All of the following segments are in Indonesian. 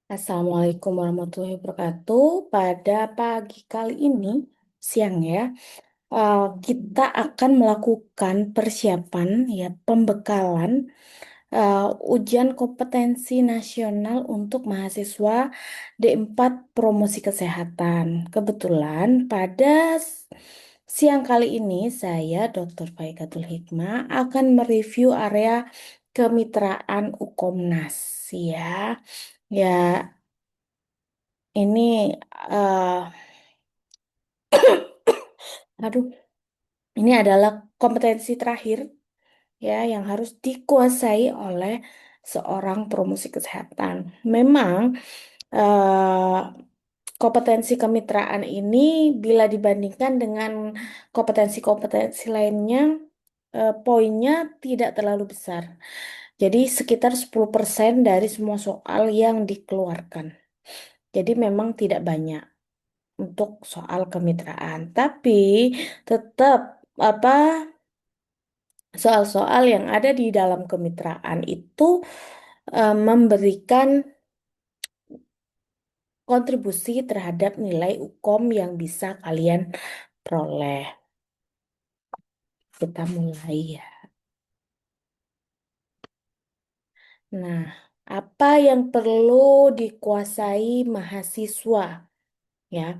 Assalamualaikum warahmatullahi wabarakatuh. Pada pagi kali ini, siang ya, kita akan melakukan persiapan ya pembekalan eh, ujian kompetensi nasional untuk mahasiswa D4 Promosi Kesehatan. Kebetulan pada siang kali ini saya, Dr. Faikatul Hikmah, akan mereview area kemitraan Ukomnas ya. Ya, ini eh aduh, ini adalah kompetensi terakhir ya yang harus dikuasai oleh seorang promosi kesehatan. Memang eh, kompetensi kemitraan ini bila dibandingkan dengan kompetensi-kompetensi lainnya, poinnya tidak terlalu besar. Jadi sekitar 10% dari semua soal yang dikeluarkan. Jadi memang tidak banyak untuk soal kemitraan. Tapi tetap apa soal-soal yang ada di dalam kemitraan itu memberikan kontribusi terhadap nilai UKOM yang bisa kalian peroleh. Kita mulai ya. Nah, apa yang perlu dikuasai mahasiswa ya?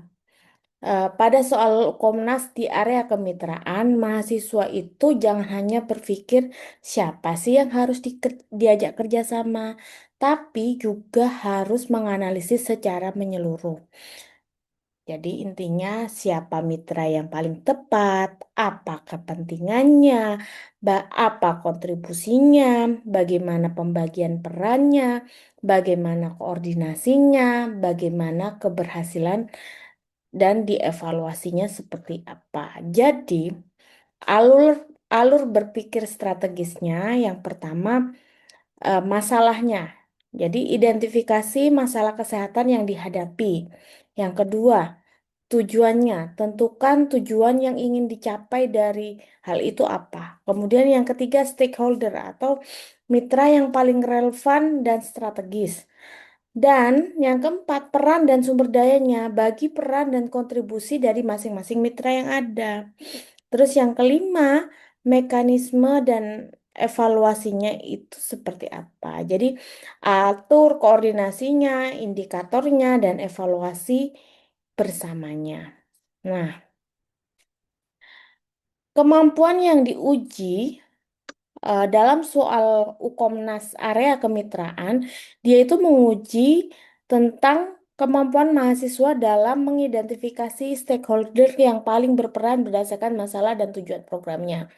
Pada soal Komnas di area kemitraan, mahasiswa itu jangan hanya berpikir siapa sih yang harus diajak kerjasama, tapi juga harus menganalisis secara menyeluruh. Jadi intinya siapa mitra yang paling tepat, apa kepentingannya, apa kontribusinya, bagaimana pembagian perannya, bagaimana koordinasinya, bagaimana keberhasilan dan dievaluasinya seperti apa. Jadi, alur alur berpikir strategisnya yang pertama masalahnya. Jadi, identifikasi masalah kesehatan yang dihadapi. Yang kedua, tujuannya. Tentukan tujuan yang ingin dicapai dari hal itu apa. Kemudian yang ketiga, stakeholder atau mitra yang paling relevan dan strategis. Dan yang keempat, peran dan sumber dayanya bagi peran dan kontribusi dari masing-masing mitra yang ada. Terus yang kelima, mekanisme dan evaluasinya itu seperti apa. Jadi atur koordinasinya, indikatornya, dan evaluasi bersamanya. Nah, kemampuan yang diuji dalam soal Ukomnas area kemitraan, dia itu menguji tentang kemampuan mahasiswa dalam mengidentifikasi stakeholder yang paling berperan berdasarkan masalah dan tujuan programnya.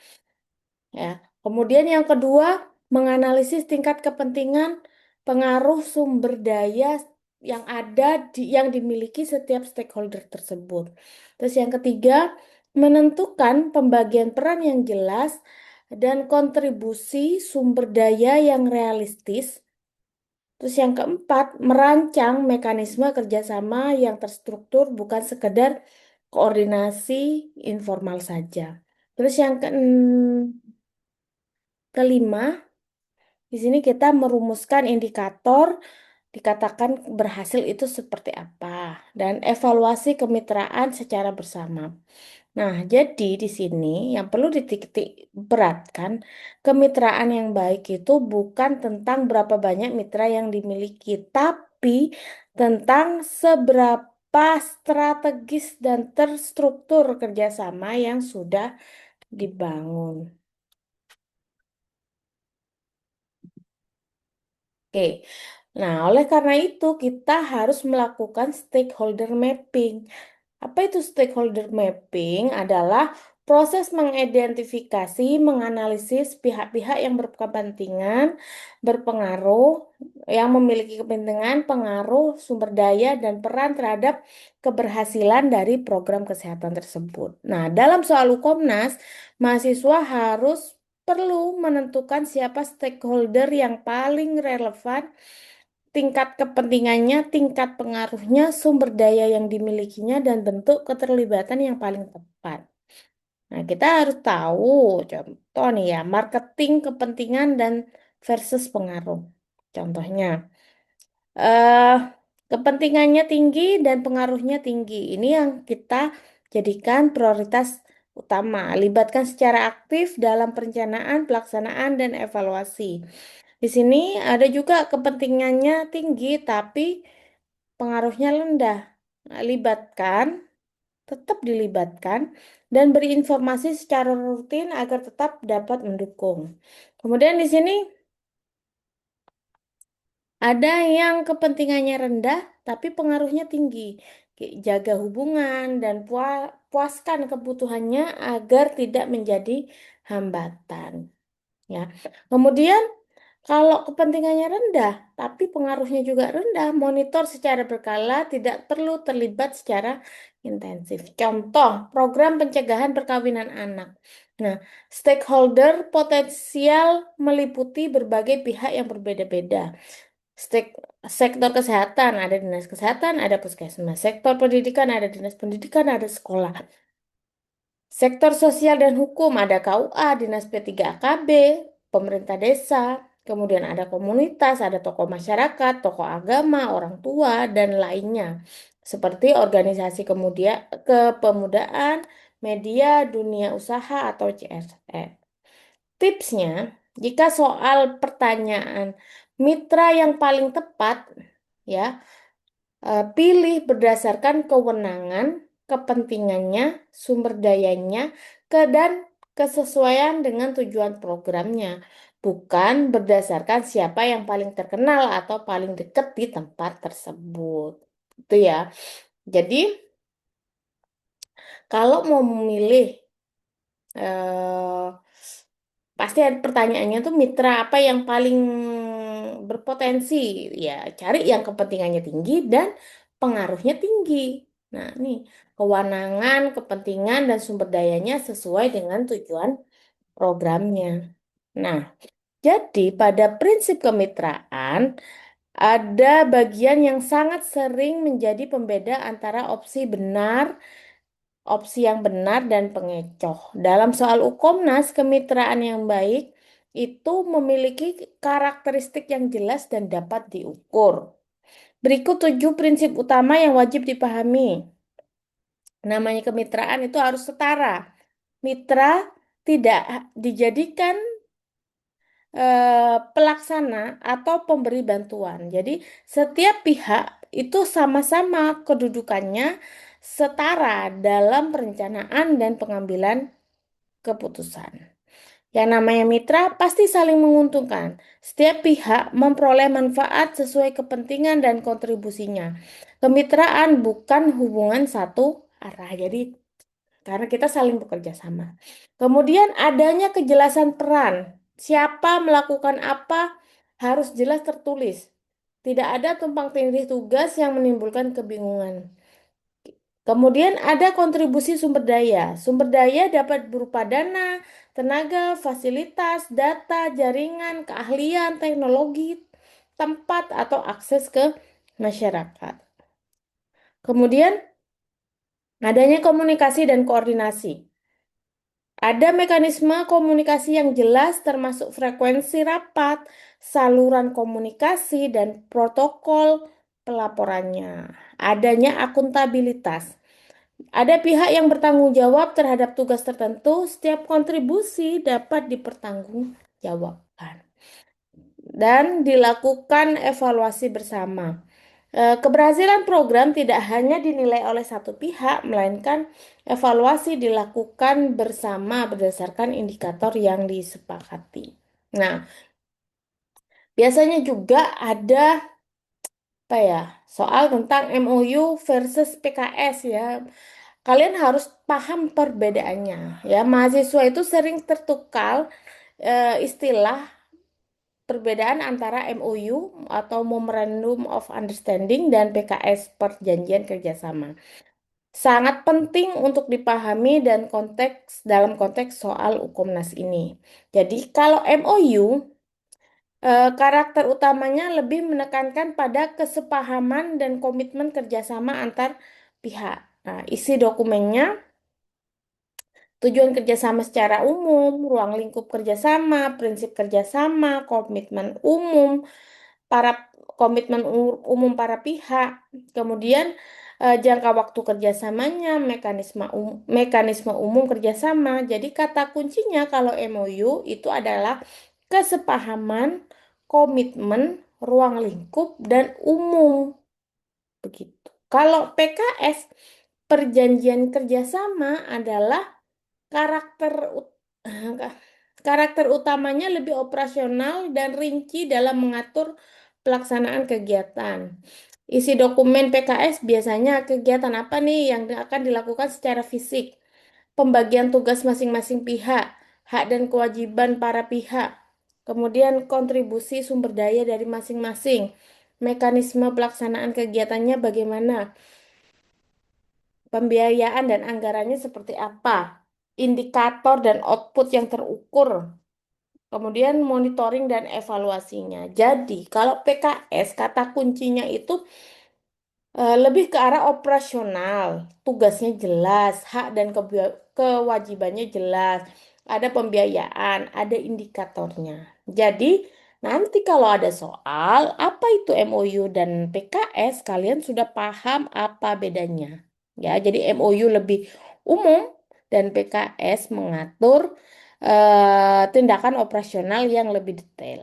Ya. Kemudian yang kedua, menganalisis tingkat kepentingan, pengaruh sumber daya yang ada yang dimiliki setiap stakeholder tersebut. Terus yang ketiga, menentukan pembagian peran yang jelas dan kontribusi sumber daya yang realistis. Terus yang keempat, merancang mekanisme kerjasama yang terstruktur bukan sekedar koordinasi informal saja. Terus yang kelima, di sini kita merumuskan indikator, dikatakan berhasil itu seperti apa, dan evaluasi kemitraan secara bersama. Nah, jadi di sini yang perlu dititik beratkan, kemitraan yang baik itu bukan tentang berapa banyak mitra yang dimiliki, tapi tentang seberapa strategis dan terstruktur kerjasama yang sudah dibangun. Oke, nah oleh karena itu kita harus melakukan stakeholder mapping. Apa itu stakeholder mapping? Adalah proses mengidentifikasi, menganalisis pihak-pihak yang berkepentingan, berpengaruh, yang memiliki kepentingan, pengaruh, sumber daya, dan peran terhadap keberhasilan dari program kesehatan tersebut. Nah, dalam soal Ukomnas, mahasiswa harus perlu menentukan siapa stakeholder yang paling relevan, tingkat kepentingannya, tingkat pengaruhnya, sumber daya yang dimilikinya, dan bentuk keterlibatan yang paling tepat. Nah, kita harus tahu, contoh nih ya, marketing kepentingan dan versus pengaruh. Contohnya, Kepentingannya tinggi dan pengaruhnya tinggi. Ini yang kita jadikan prioritas utama. Libatkan secara aktif dalam perencanaan, pelaksanaan, dan evaluasi. Di sini ada juga kepentingannya tinggi, tapi pengaruhnya rendah. Nah, libatkan, tetap dilibatkan, dan beri informasi secara rutin agar tetap dapat mendukung. Kemudian di sini ada yang kepentingannya rendah tapi pengaruhnya tinggi. Jaga hubungan dan puaskan kebutuhannya agar tidak menjadi hambatan. Ya. Kemudian kalau kepentingannya rendah tapi pengaruhnya juga rendah, monitor secara berkala, tidak perlu terlibat secara intensif. Contoh, program pencegahan perkawinan anak. Nah, stakeholder potensial meliputi berbagai pihak yang berbeda-beda. Stek- Sektor kesehatan, ada dinas kesehatan, ada puskesmas. Sektor pendidikan, ada dinas pendidikan, ada sekolah. Sektor sosial dan hukum, ada KUA, dinas P3AKB, pemerintah desa. Kemudian ada komunitas, ada tokoh masyarakat, tokoh agama, orang tua, dan lainnya. Seperti organisasi kepemudaan, media, dunia usaha, atau CSR. Tipsnya, jika soal pertanyaan mitra yang paling tepat, ya, pilih berdasarkan kewenangan, kepentingannya, sumber dayanya, dan kesesuaian dengan tujuan programnya, bukan berdasarkan siapa yang paling terkenal atau paling dekat di tempat tersebut. Itu ya. Jadi, kalau mau memilih eh, pasti ada pertanyaannya tuh mitra apa yang paling berpotensi. Ya, cari yang kepentingannya tinggi dan pengaruhnya tinggi. Nah, nih, kewenangan, kepentingan, dan sumber dayanya sesuai dengan tujuan programnya. Nah, jadi pada prinsip kemitraan, ada bagian yang sangat sering menjadi pembeda antara opsi yang benar dan pengecoh. Dalam soal Ukomnas, kemitraan yang baik itu memiliki karakteristik yang jelas dan dapat diukur. Berikut 7 prinsip utama yang wajib dipahami. Namanya kemitraan itu harus setara. Mitra tidak dijadikan pelaksana atau pemberi bantuan. Jadi, setiap pihak itu sama-sama kedudukannya setara dalam perencanaan dan pengambilan keputusan. Yang namanya mitra pasti saling menguntungkan. Setiap pihak memperoleh manfaat sesuai kepentingan dan kontribusinya. Kemitraan bukan hubungan satu arah. Jadi, karena kita saling bekerja sama. Kemudian adanya kejelasan peran. Siapa melakukan apa harus jelas tertulis. Tidak ada tumpang tindih tugas yang menimbulkan kebingungan. Kemudian ada kontribusi sumber daya. Sumber daya dapat berupa dana, tenaga, fasilitas, data, jaringan, keahlian, teknologi, tempat, atau akses ke masyarakat. Kemudian adanya komunikasi dan koordinasi. Ada mekanisme komunikasi yang jelas termasuk frekuensi rapat, saluran komunikasi, dan protokol pelaporannya. Adanya akuntabilitas. Ada pihak yang bertanggung jawab terhadap tugas tertentu, setiap kontribusi dapat dipertanggungjawabkan. Dan dilakukan evaluasi bersama. Keberhasilan program tidak hanya dinilai oleh satu pihak, melainkan evaluasi dilakukan bersama berdasarkan indikator yang disepakati. Nah, biasanya juga ada apa ya, soal tentang MOU versus PKS ya. Kalian harus paham perbedaannya ya. Mahasiswa itu sering tertukar istilah perbedaan antara MOU atau Memorandum of Understanding dan PKS Perjanjian Kerjasama. Sangat penting untuk dipahami dan dalam konteks soal Ukomnas ini. Jadi kalau MOU karakter utamanya lebih menekankan pada kesepahaman dan komitmen kerjasama antar pihak. Nah, isi dokumennya tujuan kerjasama secara umum, ruang lingkup kerjasama, prinsip kerjasama, komitmen umum, para komitmen umum para pihak, kemudian jangka waktu kerjasamanya, mekanisme umum kerjasama. Jadi kata kuncinya kalau MOU itu adalah kesepahaman, komitmen, ruang lingkup, dan umum. Begitu. Kalau PKS, perjanjian kerjasama adalah karakter ut- karakter utamanya lebih operasional dan rinci dalam mengatur pelaksanaan kegiatan. Isi dokumen PKS biasanya kegiatan apa nih yang akan dilakukan secara fisik, pembagian tugas masing-masing pihak, hak dan kewajiban para pihak, kemudian kontribusi sumber daya dari masing-masing, mekanisme pelaksanaan kegiatannya bagaimana, pembiayaan dan anggarannya seperti apa, indikator dan output yang terukur, kemudian monitoring dan evaluasinya. Jadi, kalau PKS, kata kuncinya itu lebih ke arah operasional. Tugasnya jelas, hak dan kewajibannya jelas. Ada pembiayaan, ada indikatornya. Jadi, nanti kalau ada soal, apa itu MOU dan PKS, kalian sudah paham apa bedanya. Ya, jadi MOU lebih umum dan PKS mengatur tindakan operasional yang lebih detail.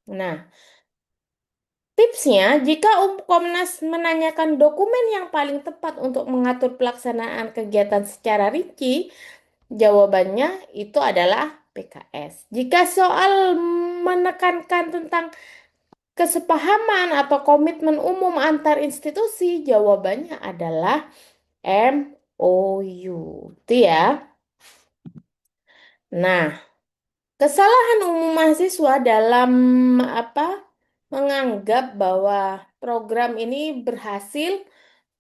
Nah, tipsnya, jika Komnas menanyakan dokumen yang paling tepat untuk mengatur pelaksanaan kegiatan secara rinci, jawabannya itu adalah PKS. Jika soal menekankan tentang kesepahaman atau komitmen umum antar institusi, jawabannya adalah MOU. Itu ya. Nah, kesalahan umum mahasiswa dalam apa? Menganggap bahwa program ini berhasil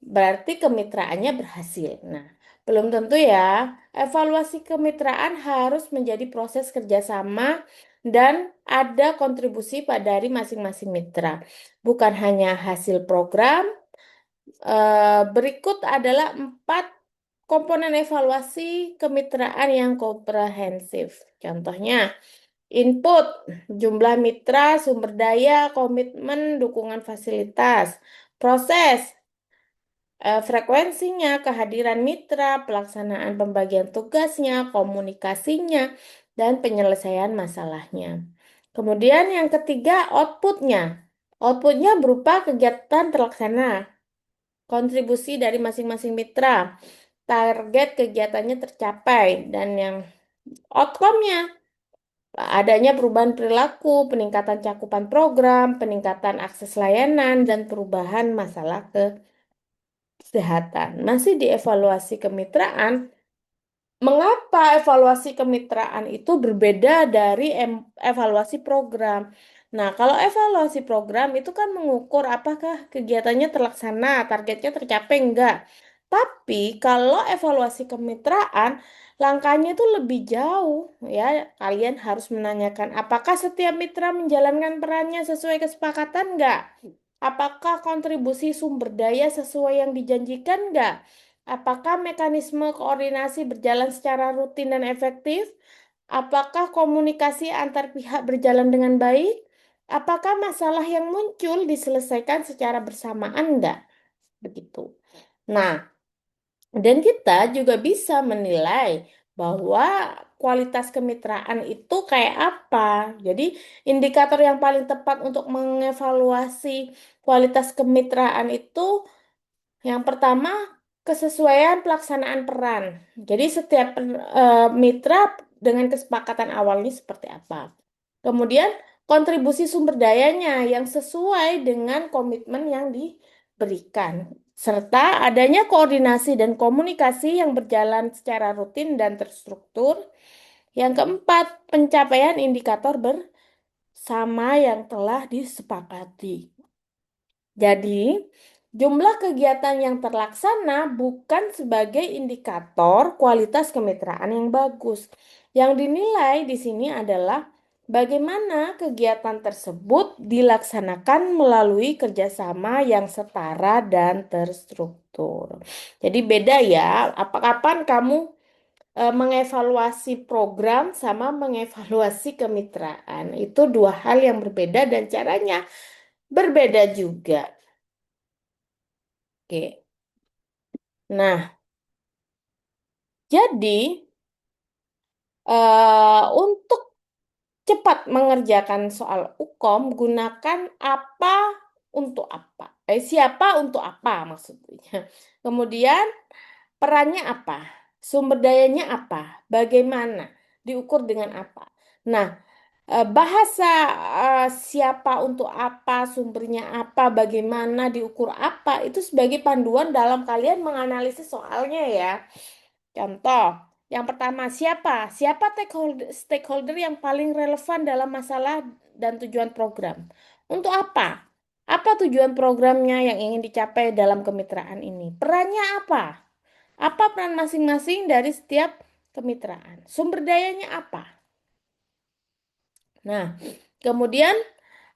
berarti kemitraannya berhasil. Nah, belum tentu ya. Evaluasi kemitraan harus menjadi proses kerjasama dan ada kontribusi dari masing-masing mitra. Bukan hanya hasil program. Berikut adalah 4 komponen evaluasi kemitraan yang komprehensif. Contohnya, input, jumlah mitra, sumber daya, komitmen, dukungan fasilitas. Proses, frekuensinya, kehadiran mitra, pelaksanaan pembagian tugasnya, komunikasinya, dan penyelesaian masalahnya. Kemudian yang ketiga, outputnya. Outputnya berupa kegiatan terlaksana, kontribusi dari masing-masing mitra, target kegiatannya tercapai, dan yang outcome-nya adanya perubahan perilaku, peningkatan cakupan program, peningkatan akses layanan, dan perubahan masalah kesehatan. Masih dievaluasi kemitraan. Mengapa evaluasi kemitraan itu berbeda dari evaluasi program? Nah, kalau evaluasi program itu kan mengukur apakah kegiatannya terlaksana, targetnya tercapai enggak. Tapi kalau evaluasi kemitraan, langkahnya itu lebih jauh ya. Kalian harus menanyakan apakah setiap mitra menjalankan perannya sesuai kesepakatan enggak? Apakah kontribusi sumber daya sesuai yang dijanjikan enggak? Apakah mekanisme koordinasi berjalan secara rutin dan efektif? Apakah komunikasi antar pihak berjalan dengan baik? Apakah masalah yang muncul diselesaikan secara bersamaan enggak? Begitu. Nah, dan kita juga bisa menilai bahwa kualitas kemitraan itu kayak apa. Jadi, indikator yang paling tepat untuk mengevaluasi kualitas kemitraan itu yang pertama, kesesuaian pelaksanaan peran. Jadi setiap mitra dengan kesepakatan awalnya seperti apa. Kemudian kontribusi sumber dayanya yang sesuai dengan komitmen yang diberikan. Serta adanya koordinasi dan komunikasi yang berjalan secara rutin dan terstruktur. Yang keempat, pencapaian indikator bersama yang telah disepakati. Jadi, jumlah kegiatan yang terlaksana bukan sebagai indikator kualitas kemitraan yang bagus. Yang dinilai di sini adalah bagaimana kegiatan tersebut dilaksanakan melalui kerjasama yang setara dan terstruktur. Jadi beda ya, apa kapan kamu mengevaluasi program sama mengevaluasi kemitraan. Itu dua hal yang berbeda dan caranya berbeda juga. Oke. Nah, jadi untuk cepat mengerjakan soal UKOM, gunakan apa untuk apa. Siapa untuk apa maksudnya. Kemudian perannya apa? Sumber dayanya apa? Bagaimana? Diukur dengan apa? Nah, bahasa siapa untuk apa, sumbernya apa, bagaimana, diukur apa, itu sebagai panduan dalam kalian menganalisis soalnya ya. Contoh, yang pertama, siapa? Siapa stakeholder yang paling relevan dalam masalah dan tujuan program? Untuk apa? Apa tujuan programnya yang ingin dicapai dalam kemitraan ini? Perannya apa? Apa peran masing-masing dari setiap kemitraan? Sumber dayanya apa? Nah, kemudian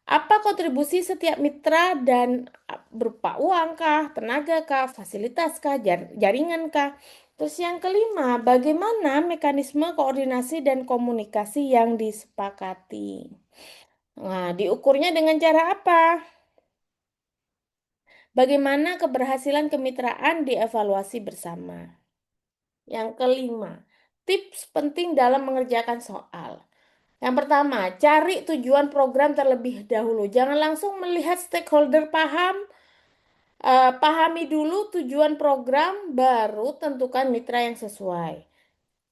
apa kontribusi setiap mitra dan berupa uang kah, tenaga kah, fasilitas kah, jaringan kah? Terus yang kelima, bagaimana mekanisme koordinasi dan komunikasi yang disepakati? Nah, diukurnya dengan cara apa? Bagaimana keberhasilan kemitraan dievaluasi bersama? Yang kelima, tips penting dalam mengerjakan soal. Yang pertama, cari tujuan program terlebih dahulu. Jangan langsung melihat stakeholder paham. Pahami dulu tujuan program, baru tentukan mitra yang sesuai.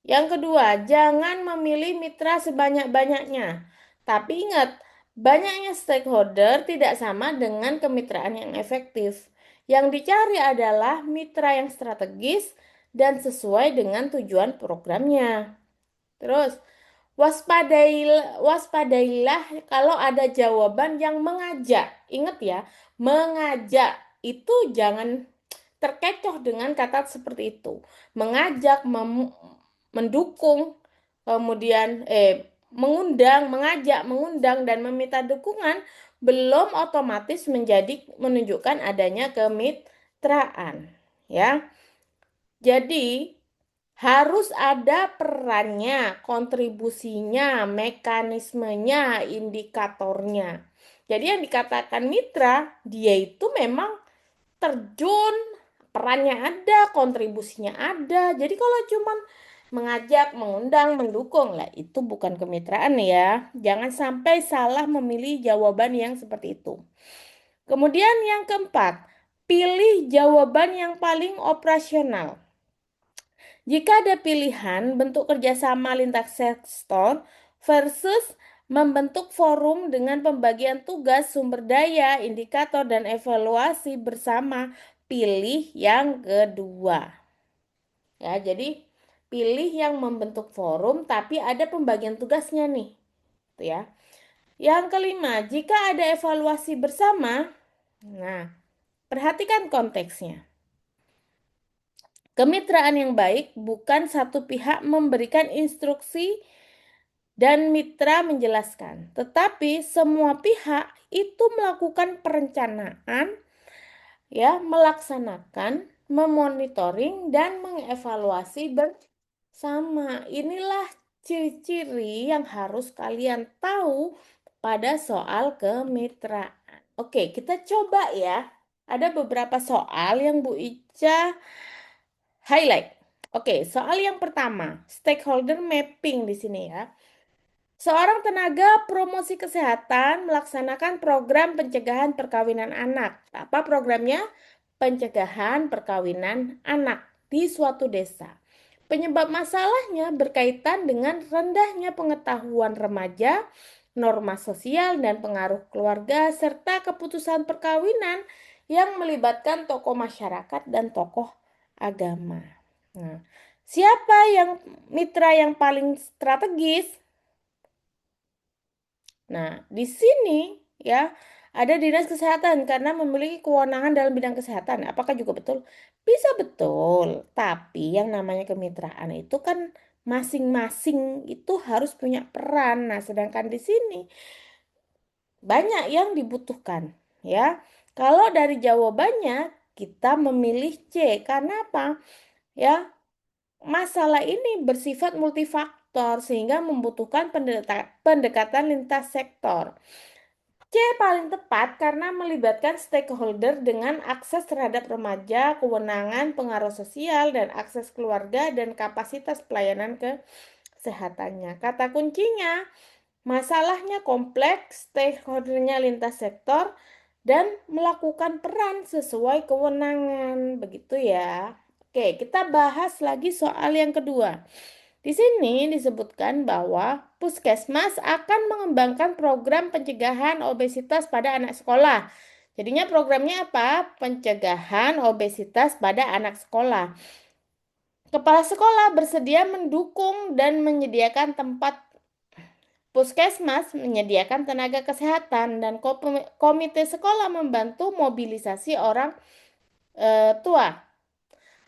Yang kedua, jangan memilih mitra sebanyak-banyaknya. Tapi ingat, banyaknya stakeholder tidak sama dengan kemitraan yang efektif. Yang dicari adalah mitra yang strategis dan sesuai dengan tujuan programnya. Terus, waspadailah kalau ada jawaban yang mengajak. Ingat ya, mengajak itu jangan terkecoh dengan kata seperti itu. Mengajak, mendukung, kemudian mengundang, mengajak, mengundang dan meminta dukungan belum otomatis menunjukkan adanya kemitraan, ya. Jadi harus ada perannya, kontribusinya, mekanismenya, indikatornya. Jadi yang dikatakan mitra, dia itu memang terjun, perannya ada, kontribusinya ada. Jadi kalau cuman mengajak, mengundang, mendukung, lah itu bukan kemitraan ya. Jangan sampai salah memilih jawaban yang seperti itu. Kemudian yang keempat, pilih jawaban yang paling operasional. Jika ada pilihan bentuk kerjasama lintas sektor versus membentuk forum dengan pembagian tugas, sumber daya, indikator, dan evaluasi bersama, pilih yang kedua. Ya, jadi pilih yang membentuk forum tapi ada pembagian tugasnya nih. Tuh ya. Yang kelima, jika ada evaluasi bersama, nah, perhatikan konteksnya. Kemitraan yang baik bukan satu pihak memberikan instruksi dan mitra menjelaskan, tetapi semua pihak itu melakukan perencanaan, ya, melaksanakan, memonitoring dan mengevaluasi bersama. Inilah ciri-ciri yang harus kalian tahu pada soal kemitraan. Oke, kita coba ya. Ada beberapa soal yang Bu Ica highlight. Oke, soal yang pertama, stakeholder mapping di sini ya. Seorang tenaga promosi kesehatan melaksanakan program pencegahan perkawinan anak. Apa programnya? Pencegahan perkawinan anak di suatu desa. Penyebab masalahnya berkaitan dengan rendahnya pengetahuan remaja, norma sosial dan pengaruh keluarga, serta keputusan perkawinan yang melibatkan tokoh masyarakat dan tokoh agama. Nah, siapa yang mitra yang paling strategis? Nah, di sini ya ada dinas kesehatan karena memiliki kewenangan dalam bidang kesehatan. Apakah juga betul? Bisa betul, tapi yang namanya kemitraan itu kan masing-masing itu harus punya peran. Nah, sedangkan di sini banyak yang dibutuhkan, ya. Kalau dari jawabannya kita memilih C, karena apa? Ya, masalah ini bersifat multifaktor sehingga membutuhkan pendekatan lintas sektor. C paling tepat karena melibatkan stakeholder dengan akses terhadap remaja, kewenangan, pengaruh sosial, dan akses keluarga dan kapasitas pelayanan kesehatannya. Kata kuncinya, masalahnya kompleks, stakeholdernya lintas sektor, dan melakukan peran sesuai kewenangan. Begitu ya. Oke, kita bahas lagi soal yang kedua. Di sini disebutkan bahwa Puskesmas akan mengembangkan program pencegahan obesitas pada anak sekolah. Jadinya programnya apa? Pencegahan obesitas pada anak sekolah. Kepala sekolah bersedia mendukung dan menyediakan tempat. Puskesmas menyediakan tenaga kesehatan dan komite sekolah membantu mobilisasi orang tua.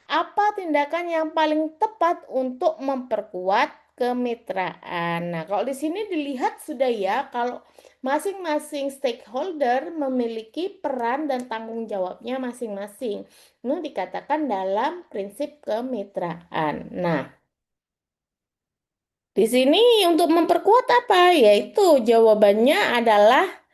Apa tindakan yang paling tepat untuk memperkuat kemitraan? Nah, kalau di sini dilihat sudah ya, kalau masing-masing stakeholder memiliki peran dan tanggung jawabnya masing-masing. Ini dikatakan dalam prinsip kemitraan. Nah, di sini untuk memperkuat apa? Yaitu jawabannya adalah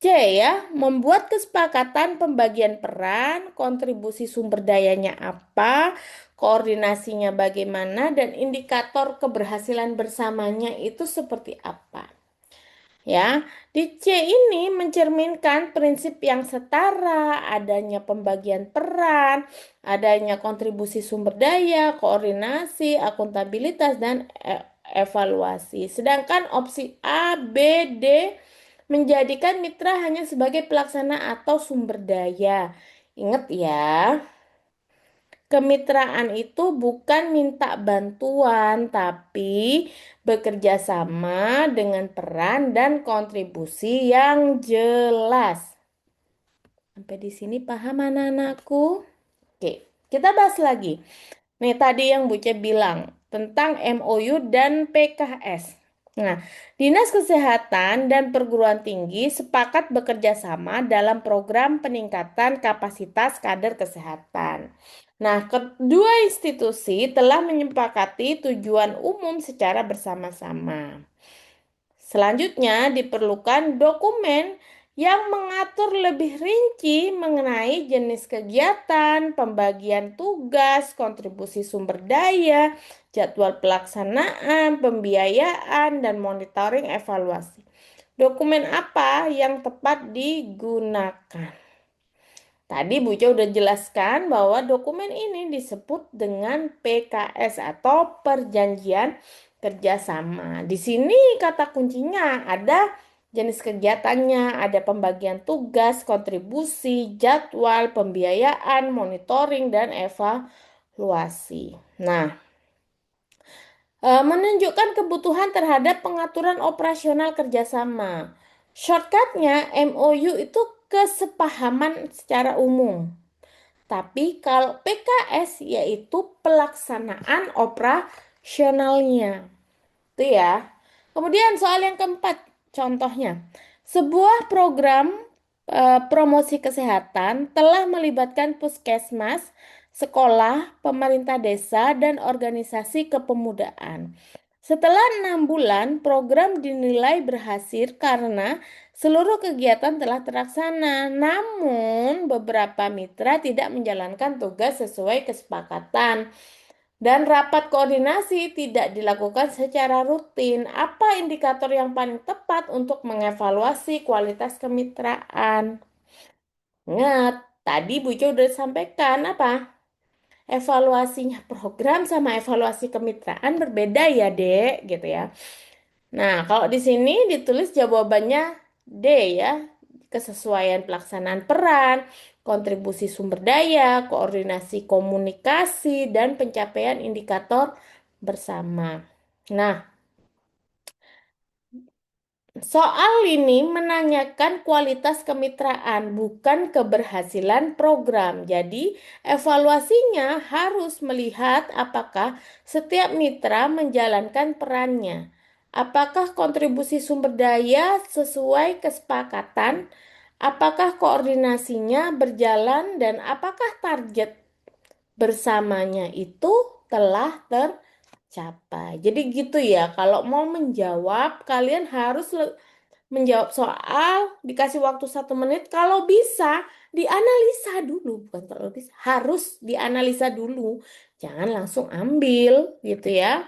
C ya, membuat kesepakatan pembagian peran, kontribusi sumber dayanya apa, koordinasinya bagaimana, dan indikator keberhasilan bersamanya itu seperti apa. Ya, di C ini mencerminkan prinsip yang setara, adanya pembagian peran, adanya kontribusi sumber daya, koordinasi, akuntabilitas, dan evaluasi. Sedangkan opsi A, B, D menjadikan mitra hanya sebagai pelaksana atau sumber daya. Ingat ya. Kemitraan itu bukan minta bantuan, tapi bekerja sama dengan peran dan kontribusi yang jelas. Sampai di sini paham anak-anakku? Oke, kita bahas lagi. Nih tadi yang Bu Ce bilang tentang MOU dan PKS. Nah, Dinas Kesehatan dan Perguruan Tinggi sepakat bekerja sama dalam program peningkatan kapasitas kader kesehatan. Nah, kedua institusi telah menyepakati tujuan umum secara bersama-sama. Selanjutnya diperlukan dokumen yang mengatur lebih rinci mengenai jenis kegiatan, pembagian tugas, kontribusi sumber daya, jadwal pelaksanaan, pembiayaan, dan monitoring evaluasi. Dokumen apa yang tepat digunakan? Tadi Bu Jo udah jelaskan bahwa dokumen ini disebut dengan PKS atau Perjanjian Kerjasama. Di sini kata kuncinya ada jenis kegiatannya, ada pembagian tugas, kontribusi, jadwal, pembiayaan, monitoring, dan evaluasi. Nah, menunjukkan kebutuhan terhadap pengaturan operasional kerjasama. Shortcutnya MOU itu kesepahaman secara umum. Tapi kalau PKS yaitu pelaksanaan operasionalnya. Itu ya. Kemudian soal yang keempat, contohnya. Sebuah program promosi kesehatan telah melibatkan puskesmas, sekolah, pemerintah desa, dan organisasi kepemudaan. Setelah 6 bulan, program dinilai berhasil karena seluruh kegiatan telah terlaksana. Namun, beberapa mitra tidak menjalankan tugas sesuai kesepakatan. Dan rapat koordinasi tidak dilakukan secara rutin. Apa indikator yang paling tepat untuk mengevaluasi kualitas kemitraan? Ingat, tadi Bu Jo udah sampaikan apa? Evaluasinya program sama evaluasi kemitraan berbeda ya, Dek, gitu ya. Nah, kalau di sini ditulis jawabannya D ya, kesesuaian pelaksanaan peran, kontribusi sumber daya, koordinasi komunikasi, dan pencapaian indikator bersama. Nah, soal ini menanyakan kualitas kemitraan, bukan keberhasilan program. Jadi, evaluasinya harus melihat apakah setiap mitra menjalankan perannya. Apakah kontribusi sumber daya sesuai kesepakatan? Apakah koordinasinya berjalan dan apakah target bersamanya itu telah tercapai? Jadi gitu ya, kalau mau menjawab kalian harus menjawab soal, dikasih waktu 1 menit. Kalau bisa, dianalisa dulu. Bukan kalau bisa, harus dianalisa dulu. Jangan langsung ambil, gitu ya.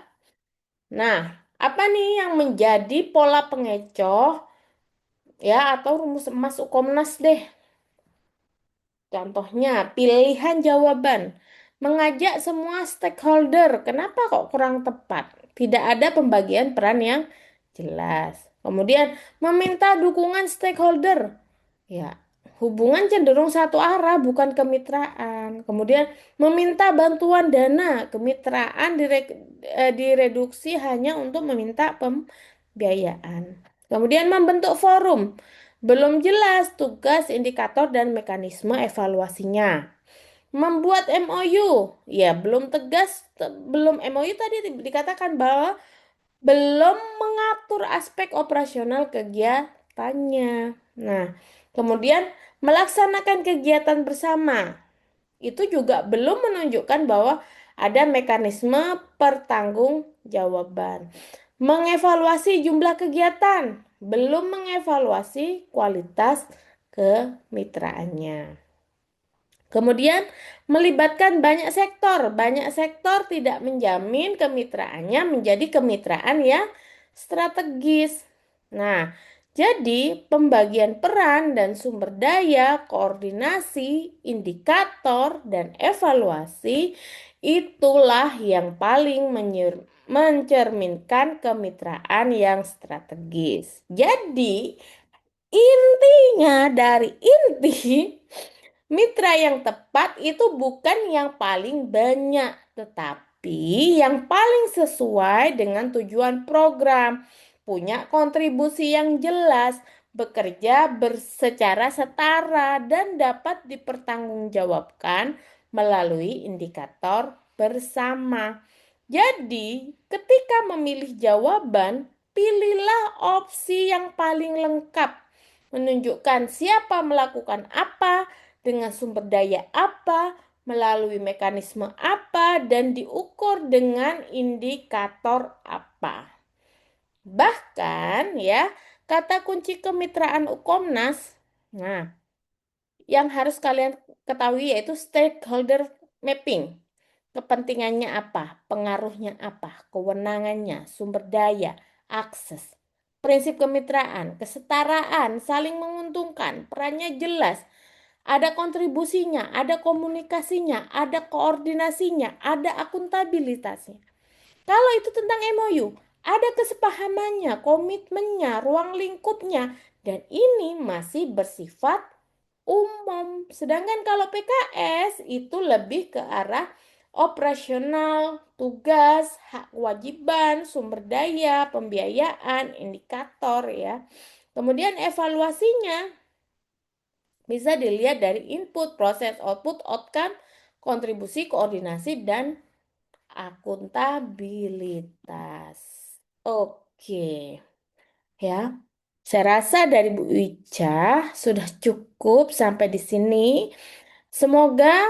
Nah, apa nih yang menjadi pola pengecoh ya atau rumus emas Ukomnas deh? Contohnya, pilihan jawaban. Mengajak semua stakeholder. Kenapa kok kurang tepat? Tidak ada pembagian peran yang jelas. Kemudian, meminta dukungan stakeholder. Ya, hubungan cenderung satu arah, bukan kemitraan. Kemudian, meminta bantuan dana. Kemitraan direduksi hanya untuk meminta pembiayaan. Kemudian, membentuk forum. Belum jelas tugas, indikator, dan mekanisme evaluasinya. Membuat MOU, ya belum tegas, belum MOU tadi dikatakan bahwa belum mengatur aspek operasional kegiatannya. Nah, kemudian melaksanakan kegiatan bersama. Itu juga belum menunjukkan bahwa ada mekanisme pertanggungjawaban. Mengevaluasi jumlah kegiatan, belum mengevaluasi kualitas kemitraannya. Kemudian melibatkan banyak sektor. Banyak sektor tidak menjamin kemitraannya menjadi kemitraan yang strategis. Nah, jadi pembagian peran dan sumber daya, koordinasi, indikator, dan evaluasi itulah yang paling mencerminkan kemitraan yang strategis. Jadi, intinya dari inti mitra yang tepat itu bukan yang paling banyak, tetapi yang paling sesuai dengan tujuan program, punya kontribusi yang jelas, bekerja secara setara, dan dapat dipertanggungjawabkan melalui indikator bersama. Jadi, ketika memilih jawaban, pilihlah opsi yang paling lengkap, menunjukkan siapa melakukan apa, dengan sumber daya apa, melalui mekanisme apa, dan diukur dengan indikator apa. Bahkan ya, kata kunci kemitraan Ukomnas, nah, yang harus kalian ketahui yaitu stakeholder mapping. Kepentingannya apa, pengaruhnya apa, kewenangannya, sumber daya, akses. Prinsip kemitraan, kesetaraan, saling menguntungkan, perannya jelas, ada kontribusinya, ada komunikasinya, ada koordinasinya, ada akuntabilitasnya. Kalau itu tentang MOU, ada kesepahamannya, komitmennya, ruang lingkupnya, dan ini masih bersifat umum. Sedangkan kalau PKS itu lebih ke arah operasional, tugas, hak kewajiban, sumber daya, pembiayaan, indikator ya. Kemudian evaluasinya bisa dilihat dari input, proses, output, outcome, kontribusi, koordinasi, dan akuntabilitas. Oke, ya. Saya rasa dari Bu Ica sudah cukup sampai di sini. Semoga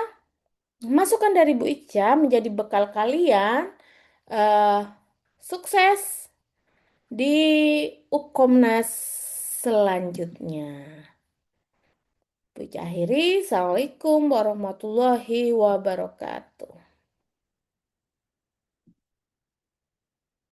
masukan dari Bu Ica menjadi bekal kalian eh, sukses di Ukomnas selanjutnya. Bu Ica akhiri, Assalamualaikum warahmatullahi wabarakatuh.